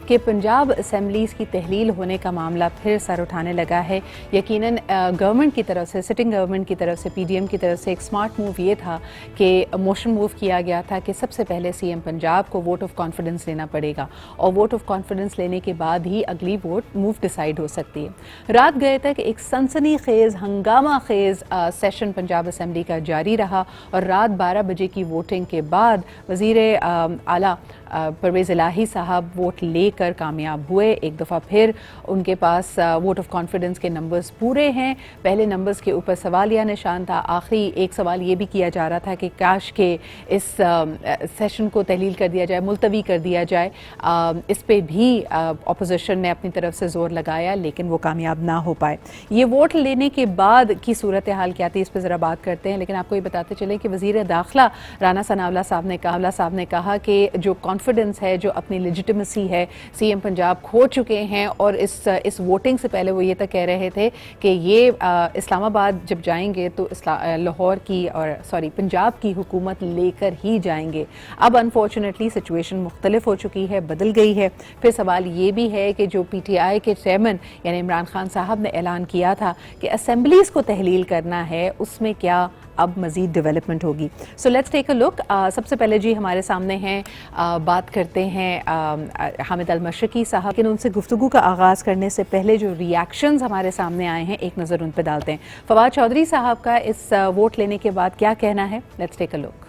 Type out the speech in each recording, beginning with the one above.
کہ پنجاب اسمبلیز کی تحلیل ہونے کا معاملہ پھر سر اٹھانے لگا ہے۔ یقیناً گورنمنٹ کی طرف سے، سٹنگ گورنمنٹ کی طرف سے، پی ڈی ایم کی طرف سے ایک سمارٹ موو یہ تھا کہ موشن موو کیا گیا تھا کہ سب سے پہلے سی ایم پنجاب کو ووٹ آف کانفیڈنس لینا پڑے گا، اور ووٹ آف کانفیڈنس لینے کے بعد ہی اگلی ووٹ موو ڈیسائیڈ ہو سکتی ہے۔ رات گئے تک ایک سنسنی خیز، ہنگامہ خیز سیشن پنجاب اسمبلی کا جاری رہا، اور رات 12 بجے کی ووٹنگ کے بعد وزیر اعلیٰ پرویز الہی صاحب ووٹ لے کر کامیاب ہوئے۔ ایک دفعہ پھر ان کے پاس ووٹ آف کانفیڈنس کے نمبرز پورے ہیں۔ پہلے نمبرز کے اوپر سوالیہ نشان تھا، آخری ایک سوال یہ بھی کیا جا رہا تھا کہ کاش کہ اس سیشن کو تحلیل کر دیا جائے، ملتوی کر دیا جائے۔ اس پہ بھی اپوزیشن نے اپنی طرف سے زور لگایا، لیکن وہ کامیاب نہ ہو پائے۔ یہ ووٹ لینے کے بعد کی صورتحال کیا تھی، اس پہ ذرا بات کرتے ہیں، لیکن آپ کو یہ بتاتے چلیں کہ وزیر داخلہ رانا ثناءاللہ صاحب نے کہا کہ جو کانفیڈنس ہے، جو اپنی لیجیٹیمیسی ہے، سی ایم پنجاب کھو چکے ہیں، اور اس ووٹنگ سے پہلے وہ یہ تک کہہ رہے تھے کہ یہ اسلام آباد جب جائیں گے تو لاہور کی پنجاب کی حکومت لے کر ہی جائیں گے۔ اب انفارچونیٹلی سچویشن مختلف ہو چکی ہے، بدل گئی ہے۔ پھر سوال یہ بھی ہے کہ جو پی ٹی آئی کے چیئرمین یعنی عمران خان صاحب نے اعلان کیا تھا کہ اسمبلیز کو تحلیل کرنا ہے، اس میں کیا اب مزید ڈیولپمنٹ ہوگی؟ سو لیٹس ٹیک اے لک۔ سب سے پہلے جی ہمارے سامنے ہیں، بات کرتے ہیں حامد المشرقی صاحب، لیکن ان سے گفتگو کا آغاز کرنے سے پہلے جو ری ایکشنز ہمارے سامنے آئے ہیں ایک نظر ان پہ ڈالتے ہیں۔ فواد چودھری صاحب کا اس ووٹ لینے کے بعد کیا کہنا ہے؟ لیٹس ٹیک اے لک۔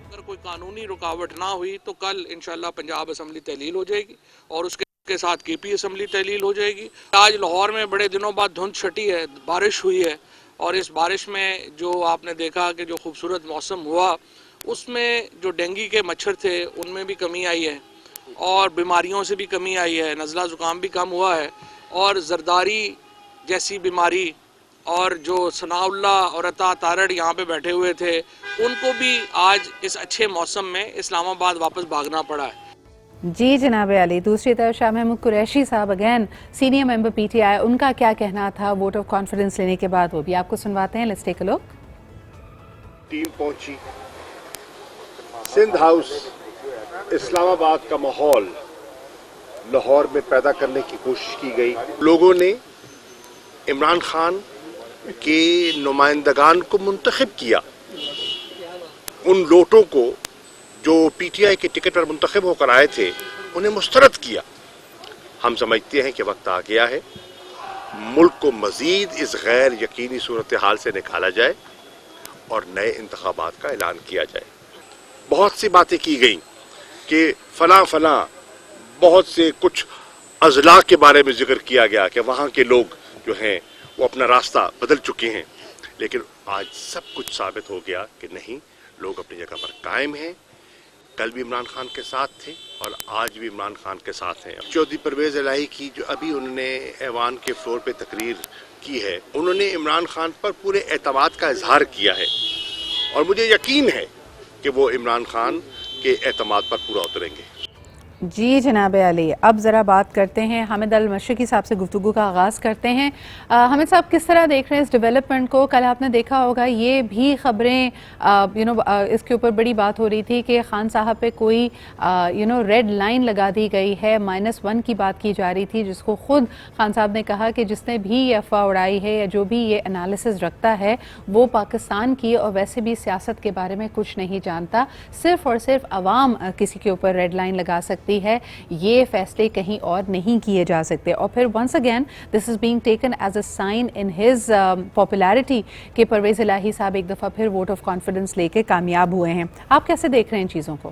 اگر کوئی قانونی رکاوٹ نہ ہوئی تو کل انشاءاللہ پنجاب اسمبلی تحلیل ہو جائے گی، اور اس کے ساتھ کے پی اسمبلی تحلیل ہو جائے گی۔ آج لاہور میں بڑے دنوں بعد دھند چھٹی ہے، بارش ہوئی ہے، اور اس بارش میں جو آپ نے دیکھا کہ جو خوبصورت موسم ہوا، اس میں جو ڈینگی کے مچھر تھے ان میں بھی کمی آئی ہے، اور بیماریوں سے بھی کمی آئی ہے، نزلہ زکام بھی کم ہوا ہے، اور زرداری جیسی بیماری، اور جو ثناء اللہ اور عطا تارڑ یہاں پہ بیٹھے ہوئے تھے، ان کو بھی آج اس اچھے موسم میں اسلام آباد واپس بھاگنا پڑا ہے۔ جی جناب علی، دوسری طرف شاہ محمود قریشی صاحب again senior member P T I, ان کا کیا کہنا تھا ووٹ آف کانفیڈنس لینے کے بعد، وہ بھی آپ کو سنواتے ہیں۔ Let's take a look. Team پہنچی سندھ ہاؤس، اسلام آباد کا ماحول لاہور میں پیدا کرنے کی کوشش کی گئی۔ لوگوں نے عمران خان کے نمائندگان کو منتخب کیا، ان لوٹوں کو جو پی ٹی آئی کے ٹکٹ پر منتخب ہو کر آئے تھے انہیں مسترد کیا۔ ہم سمجھتے ہیں کہ وقت آ گیا ہے ملک کو مزید اس غیر یقینی صورتحال سے نکالا جائے اور نئے انتخابات کا اعلان کیا جائے۔ بہت سی باتیں کی گئیں کہ فلاں بہت سے کچھ اضلاع کے بارے میں ذکر کیا گیا کہ وہاں کے لوگ جو ہیں وہ اپنا راستہ بدل چکے ہیں، لیکن آج سب کچھ ثابت ہو گیا کہ نہیں، لوگ اپنی جگہ پر قائم ہیں۔ کل بھی عمران خان کے ساتھ تھے اور آج بھی عمران خان کے ساتھ ہیں۔ چودھری پرویز الہی کی جو ابھی انہوں نے ایوان کے فلور پہ تقریر کی ہے، انہوں نے عمران خان پر پورے اعتماد کا اظہار کیا ہے، اور مجھے یقین ہے کہ وہ عمران خان کے اعتماد پر پورا اتریں گے۔ جی جناب علی، اب ذرا بات کرتے ہیں حامد المشرقی صاحب سے، گفتگو کا آغاز کرتے ہیں۔ حامد صاحب کس طرح دیکھ رہے ہیں اس ڈیولپمنٹ کو؟ کل آپ نے دیکھا ہوگا یہ بھی خبریں اس کے اوپر بڑی بات ہو رہی تھی کہ خان صاحب پہ کوئی ریڈ لائن لگا دی گئی ہے، -1 کی بات کی جا رہی تھی، جس کو خود خان صاحب نے کہا کہ جس نے بھی یہ افواہ اڑائی ہے یا جو بھی یہ انالیسز رکھتا ہے وہ پاکستان کی اور ویسے بھی سیاست کے بارے میں کچھ نہیں جانتا، صرف اور صرف عوام کسی کے اوپر ریڈ لائن لگا سکتی ہے، یہ فیصلے کہیں اور نہیں کیے جا سکتے۔ اور پھر once again this is being taken as a sign in his popularity کہ پرویز الہی صاحب ایک دفعہ پھر ووٹ آف کانفیڈنس لے کے کامیاب ہوئے ہیں۔ آپ کیسے دیکھ رہے ہیں ان چیزوں کو؟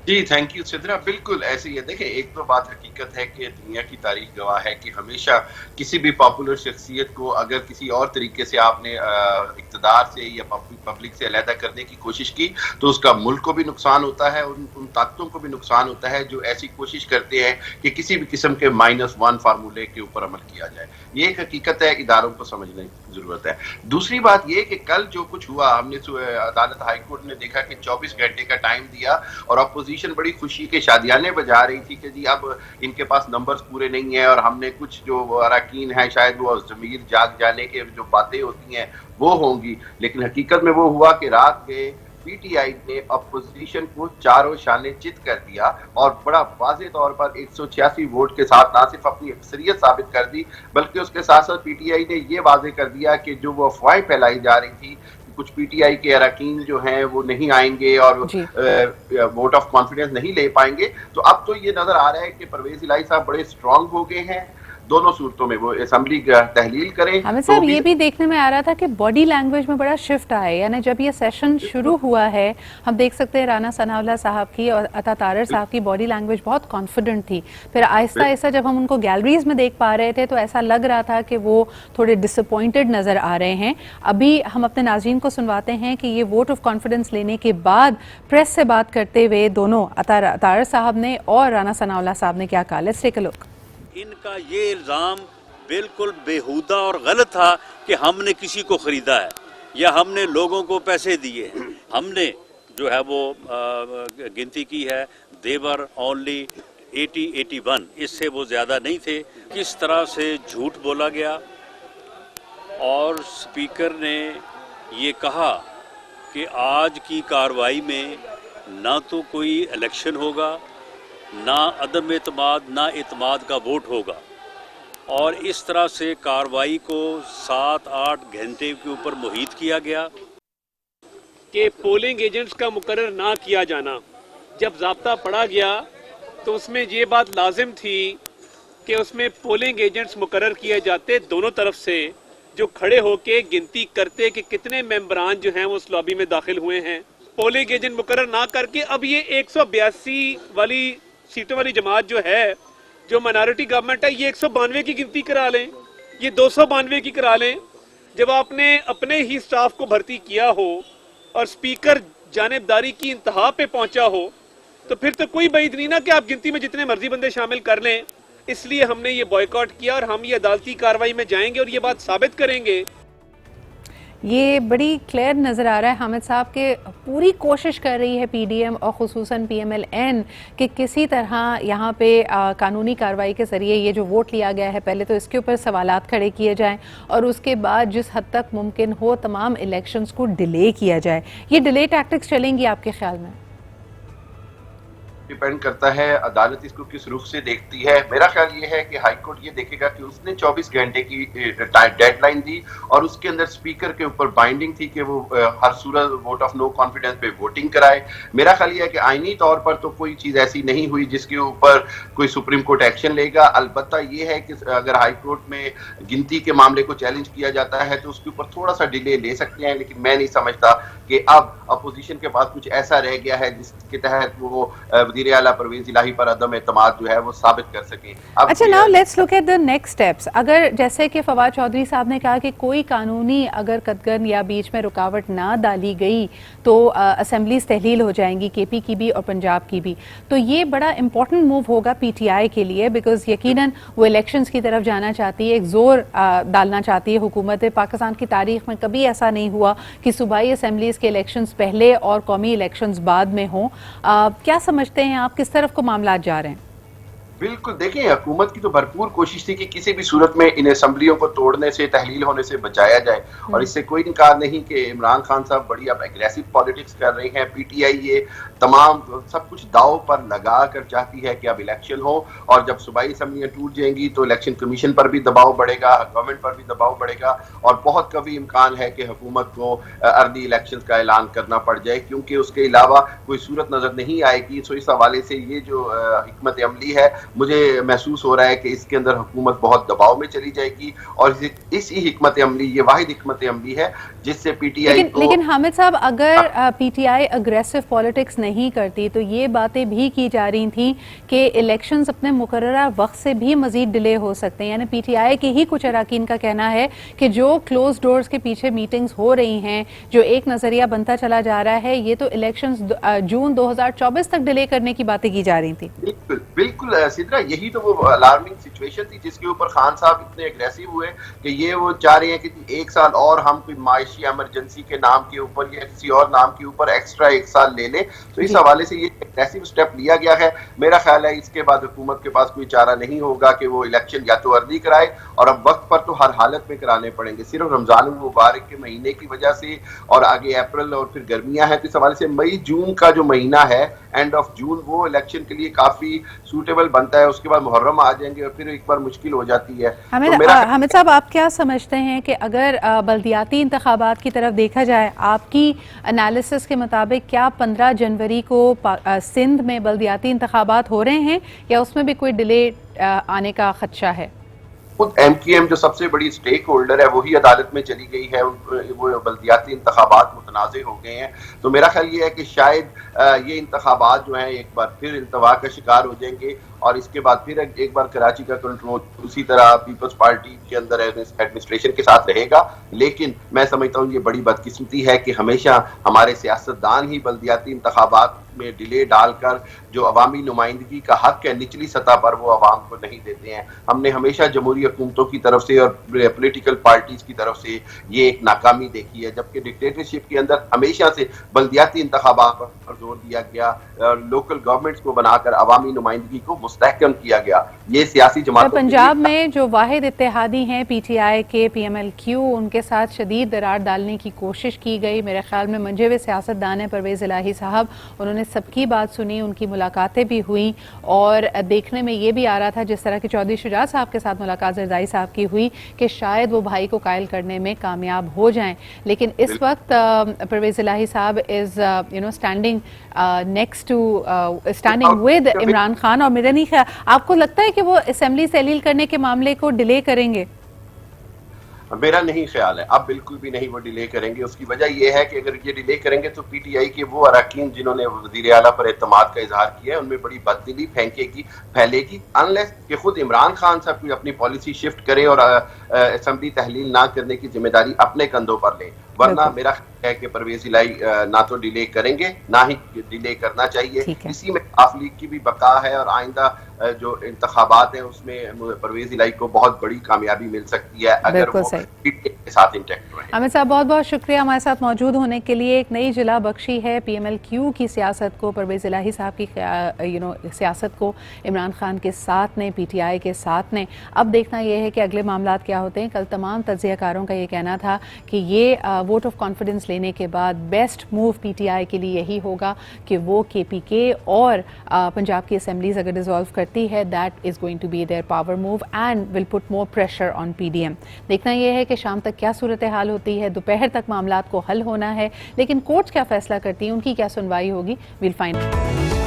جی تھینک یو سدرا، بالکل ایسے ہی ہے۔ دیکھیں، ایک تو بات حقیقت ہے کہ دنیا کی تاریخ گواہ ہے کہ ہمیشہ کسی بھی پاپولر شخصیت کو اگر کسی اور طریقے سے آپ نے اقتدار سے یا پبلک سے علیحدہ کرنے کی کوشش کی تو اس کا ملک کو بھی نقصان ہوتا ہے، ان طاقتوں کو بھی نقصان ہوتا ہے جو ایسی کوشش کرتے ہیں کہ کسی بھی قسم کے -1 فارمولے کے اوپر عمل کیا جائے۔ یہ ایک حقیقت ہے، اداروں کو سمجھنے کی ضرورت ہے۔ دوسری بات یہ کہ کل جو کچھ ہوا، ہم نے عدالت ہائی کورٹ نے دیکھا کہ 24 گھنٹے کا ٹائم دیا اور اپوزیشن بڑی خوشی کے شادیانے بجا رہی تھی کہ جی اب ان کے پاس نمبرز پورے نہیں ہیں، اور ہم نے کچھ جو اراکین ہیں شاید وہ ضمیر جاگ جانے کے جو باتیں ہوتی ہیں وہ ہوں گی، لیکن حقیقت میں وہ ہوا کہ رات کے پی ٹی آئی نے اپوزیشن کو چاروں شانے چت کر دیا اور بڑا واضح طور پر 186 ووٹ کے ساتھ نہ صرف اپنی اکثریت ثابت کر دی بلکہ اس کے ساتھ ساتھ پی ٹی آئی نے یہ واضح کر دیا کہ جو وہ افواہیں پھیلائی جا رہی تھی کچھ پی ٹی آئی کے اراکین جو ہیں وہ نہیں آئیں گے اور ووٹ آف کانفیڈنس نہیں لے پائیں گے، تو اب تو یہ نظر آ رہا ہے کہ پرویز الہی صاحب بڑے اسٹرانگ ہو گئے ہیں، دونوں صورتوں میں وہ اسمبلی کا تحلیل کریں۔ حامد صاحب یہ بھی دیکھنے میں آ رہا تھا کہ باڈی لینگویج میں بڑا شفٹ آیا ہے، یعنی جب یہ سیشن شروع ہوا ہے ہم دیکھ سکتے ہیں رانا ثناء اللہ صاحب کی اور عطا طاہر صاحب کی باڈی لینگویج بہت کانفیڈنٹ تھی، پھر آہستہ آہستہ جب ہم ان کو گیلریز میں دیکھ پا رہے تھے تو ایسا لگ رہا تھا کہ وہ تھوڑے ڈس اپوائنٹڈ نظر آ رہے ہیں۔ ابھی ہم اپنے ناظرین کو سنواتے ہیں کہ یہ ووٹ آف کانفیڈنس لینے کے بعد پریس سے بات کرتے ہوئے دونوں عطا طاہر صاحب نے اور رانا ثناء اللہ صاحب نے کیا کہا۔ لیٹس ٹیک اے لک۔ ان کا یہ الزام بالکل بیہودہ اور غلط تھا کہ ہم نے کسی کو خریدا ہے یا ہم نے لوگوں کو پیسے دیے ہیں۔ ہم نے جو ہے وہ گنتی کی ہے، دیور اونلی 81، اس سے وہ زیادہ نہیں تھے۔ کس طرح سے جھوٹ بولا گیا اور اسپیکر نے یہ کہا کہ آج کی کارروائی میں نہ تو کوئی الیکشن ہوگا، نہ عدم اعتماد نہ اعتماد کا ووٹ ہوگا، اور اس طرح سے کارروائی کو 7-8 گھنٹے کے اوپر محیط کیا گیا کہ پولنگ ایجنٹس کا مقرر نہ کیا جانا۔ جب ضابطہ پڑھا گیا تو اس میں یہ بات لازم تھی کہ اس میں پولنگ ایجنٹس مقرر کیے جاتے دونوں طرف سے، جو کھڑے ہو کے گنتی کرتے کہ کتنے ممبران جو ہیں وہ اس لابی میں داخل ہوئے ہیں۔ پولنگ ایجنٹ مقرر نہ کر کے اب یہ 182 والی سیٹوں والی جماعت جو ہے، جو مائنارٹی گورنمنٹ ہے، یہ 192 کی گنتی کرا لیں، یہ 292 کی کرا لیں۔ جب آپ نے اپنے ہی سٹاف کو بھرتی کیا ہو اور سپیکر جانبداری کی انتہا پہ پہنچا ہو تو پھر تو کوئی بعید نہیں نا کہ آپ گنتی میں جتنے مرضی بندے شامل کر لیں۔ اس لیے ہم نے یہ بائیکاٹ کیا اور ہم یہ عدالتی کارروائی میں جائیں گے اور یہ بات ثابت کریں گے۔ یہ بڑی کلیئر نظر آ رہا ہے حامد صاحب کہ پوری کوشش کر رہی ہے پی ڈی ایم اور خصوصاً پی ایم ایل این کہ کسی طرح یہاں پہ قانونی کارروائی کے ذریعے یہ جو ووٹ لیا گیا ہے پہلے تو اس کے اوپر سوالات کھڑے کیے جائیں اور اس کے بعد جس حد تک ممکن ہو تمام الیکشنز کو ڈیلے کیا جائے۔ یہ ڈیلے ٹیکٹکس چلیں گی آپ کے خیال میں؟ ڈیپینڈ کرتا ہے عدالت اس کو کس رخ سے دیکھتی ہے۔ میرا خیال یہ ہے کہ ہائی کورٹ یہ دیکھے گا کہ اس نے 24 گھنٹے کی ڈیڈ لائن دی اور اس کے اندر اسپیکر کے اوپر بائنڈنگ تھی کہ وہ ہر صورت ووٹ آف نو کانفیڈنس پہ ووٹنگ کرائے۔ میرا خیال یہ ہے کہ آئینی طور پر تو کوئی چیز ایسی نہیں ہوئی جس کے اوپر کوئی سپریم کورٹ ایکشن لے گا۔ البتہ یہ ہے کہ اگر ہائی کورٹ میں گنتی کے معاملے کو چیلنج کیا جاتا ہے تو اس کے اوپر تھوڑا سا ڈیلے لے سکتے ہیں، لیکن میں نہیں سمجھتا کہ اب اپوزیشن کے پاس کچھ ایسا رہ گیا ہے جس کے تحت وہ وزیر اعلیٰ پرویز الہی پر عدم اعتماد جو ہے وہ ثابت کر سکیں۔ اچھا now let's look at the next steps. اگر جیسے کہ فواد چودھری صاحب نے کہا کہ کوئی قانونی اگر قدغن یا بیچ میں رکاوٹ نہ ڈالی گئی تو اسمبلیز تحلیل ہو جائیں گی، کے پی کی بھی اور پنجاب کی بھی، تو یہ بڑا امپورٹنٹ موو ہوگا پی ٹی آئی کے لیے بیکاز یقیناً وہ الیکشنز کی طرف جانا چاہتی ہے، ایک زور ڈالنا چاہتی ہے حکومت۔ پاکستان کی تاریخ میں کبھی ایسا نہیں ہوا کہ صوبائی اسمبلیز کے الیکشنز پہلے اور قومی الیکشنز بعد میں ہوں۔ کیا سمجھتے ہیں آپ کس طرف کو معاملات جا رہے ہیں؟ بالکل، دیکھیں حکومت کی تو بھرپور کوشش تھی کہ کسی بھی صورت میں ان اسمبلیوں کو توڑنے سے، تحلیل ہونے سے بچایا جائے، اور اس سے کوئی انکار نہیں کہ عمران خان صاحب بڑی اب ایگریسو پالیٹکس کر رہے ہیں۔ پی ٹی آئی یہ تمام سب کچھ داؤ پر لگا کر چاہتی ہے کہ اب الیکشن ہو، اور جب صوبائی اسمبلیاں ٹوٹ جائیں گی تو الیکشن کمیشن پر بھی دباؤ بڑھے گا، گورنمنٹ پر بھی دباؤ بڑھے گا، اور بہت کبھی امکان ہے کہ حکومت کو ارلی الیکشنز کا اعلان کرنا پڑ جائے، کیونکہ اس کے علاوہ کوئی صورت نظر نہیں آئے گی۔ سو اس حوالے سے یہ جو حکمت عملی ہے، مجھے محسوس ہو رہا ہے کہ اس کے اندر حکومت بہت دباؤ میں چلی جائے گی، اور اسی حکمت عملی، یہ واحد حکمت عملی ہے جس سے پی ٹی آئی کو... لیکن حامد صاحب اگر پی ٹی آئی اگریسو پالیٹکس نہیں کرتی تو یہ باتیں بھی کی جا رہی تھیں کہ الیکشنز اپنے مقررہ وقت سے بھی مزید ڈیلے ہو سکتے ہیں، یعنی پی ٹی آئی کے ہی کچھ اراکین کا کہنا ہے کہ جو کلوز ڈورز کے پیچھے میٹنگز ہو رہی ہیں، جو ایک نظریہ بنتا چلا جا رہا ہے، یہ تو الیکشنز جون 2024 تک ڈیلے کرنے کی باتیں کی جا رہی تھیں۔ بالکل سدرا یہی تو وہ الارمنگ سچویشن تھی جس کے اوپر خان صاحب اتنے اگریسو ہوئے کہ یہ وہ چاہ رہے ہیں کہ ایک سال اور ہم کوئی معاشی ایمرجنسی کے نام کے اوپر یا کسی اور نام کے اوپر ایکسٹرا ایک سال لے لیں. تو اس حوالے سے یہ اگریسو اسٹیپ لیا گیا ہے. میرا خیال ہے اس کے بعد حکومت کے پاس کوئی چارہ نہیں ہوگا کہ وہ الیکشن یا تو ارلی کرائے, اور اب وقت پر تو ہر حالت میں کرانے پڑیں گے. صرف رمضان المبارک کے مہینے کی وجہ سے اور آگے اپریل اور پھر گرمیاں ہیں, تو اس حوالے سے مئی جون کا جو مہینہ ہے اینڈ آف جون وہ الیکشن کے لیے کافی سوٹیبل بنتا ہے. اس کے بعد محرم آ جائیں گے اور پھر ایک بار مشکل ہو جاتی ہے. حامد صاحب, آپ کیا سمجھتے ہیں کہ اگر بلدیاتی انتخابات کی طرف دیکھا جائے, آپ کی انالیسس کے مطابق کیا 15 جنوری کو سندھ میں بلدیاتی انتخابات ہو رہے ہیں یا اس میں بھی کوئی ڈیلے آنے کا خدشہ ہے؟ خود ایم کیو ایم جو سب سے بڑی سٹیک ہولڈر ہے وہی عدالت میں چلی گئی ہے, وہ بلدیاتی انتخابات متنازع ہو گئے ہیں. تو میرا خیال یہ ہے کہ شاید یہ انتخابات جو ہیں ایک بار پھر التوا کا شکار ہو جائیں گے, اور اس کے بعد پھر ایک بار کراچی کا کنٹرول اسی طرح پیپلز پارٹی کے اندر ایڈمنسٹریشن کے ساتھ رہے گا. لیکن میں سمجھتا ہوں یہ بڑی بدقسمتی ہے کہ ہمیشہ ہمارے سیاستدان ہی بلدیاتی انتخابات میں ڈیلے ڈال کر جو عوامی نمائندگی کا حق ہے نچلی سطح پر وہ عوام کو نہیں دیتے ہیں. ہم نے ہمیشہ جمہوری حکومتوں کی طرف سے اور پولیٹیکل پارٹیز کی طرف سے یہ ایک ناکامی دیکھی ہے, جبکہ ڈکٹیٹرشپ کے اندر ہمیشہ سے بلدیاتی انتخابات پر زور دیا گیا, لوکل گورنمنٹس کو بنا کر عوامی نمائندگی کو مستحکم کیا گیا. یہ سیاسی جماعتوں پنجاب میں جو واحد اتحادی ہیں پی ٹی آئی کے پی ایم ایل کیو, ان کے ساتھ شدید درار ڈالنے کی کوشش کی گئی. میرے خیال میں منجے ہوئے سیاستدان ہیں پرویز الہی صاحب, انہوں نے سب کی بات سنی, ان کی ملاقاتیں بھی ہوئیں, اور دیکھنے میں یہ بھی آ رہا تھا جس طرح کہ چودھری شجاعت صاحب کے ساتھ ملاقات زردائی صاحب کی ہوئی کہ شاید وہ بھائی کو قائل کرنے میں کامیاب ہو جائیں. لیکن اس وقت پرویز الہی صاحب is standing next to standing with Imran Khan, اور میرا نہیں خیال, آپ کو لگتا ہے کہ وہ اسمبلی تحلیل کرنے کے معاملے کو ڈیلے کریں گے؟ میرا نہیں خیال ہے, اب بالکل بھی نہیں وہ ڈیلے کریں گے. اس کی وجہ یہ ہے کہ اگر یہ ڈیلے کریں گے تو پی ٹی آئی کے وہ اراکین جنہوں نے وزیر اعلیٰ پر اعتماد کا اظہار کیا ہے ان میں بڑی بددلی پھیلے گی, انلیس کہ خود عمران خان صاحب کوئی اپنی پالیسی شفٹ کریں اور اسمبلی تحلیل نہ کرنے کی ذمہ داری اپنے کندھوں پر لیں. ورنہ میرا خیال ہے کہ پرویز الہی نہ تو ڈیلے کریں گے نہ ہی ڈیلے کرنا چاہیے. اسی میں عوامی لیگ کی بھی بقا ہے, اور آئندہ جو انتخابات ہیں اس میں پرویز الہی کو بہت بڑی کامیابی مل سکتی ہے اگر وہ کے ساتھ انٹیکٹ رہیں. حامد صاحب بہت بہت شکریہ ہمارے ساتھ موجود ہونے کے لیے. ایک نئی جلا بخشی ہے پی ایم ایل کیو کی سیاست کو, پرویز الہی صاحب کی سیاست کو عمران خان کے ساتھ نے, پی ٹی آئی کے ساتھ نے. اب دیکھنا یہ ہے کہ اگلے معاملات کیا ہوتے ہیں. کل تمام تجزیہ کاروں کا یہ کہنا تھا کہ یہ ووٹ آف کانفیڈنس لینے کے بعد بیسٹ موو پی ٹی آئی کے لیے یہی ہوگا کہ وہ کے پی کے اور پنجاب کی اسمبلیز اگر ڈیزالو کرتی ہے, that is going to be their power move and will put more pressure on P D M. دیکھنا یہ ہے کہ شام تک کیا صورتحال ہوتی ہے, دوپہر تک معاملات کو حل ہونا ہے, لیکن کورٹس کیا فیصلہ کرتی ہیں, ان کی کیا سنوائی ہوگی, ویل فائنڈ.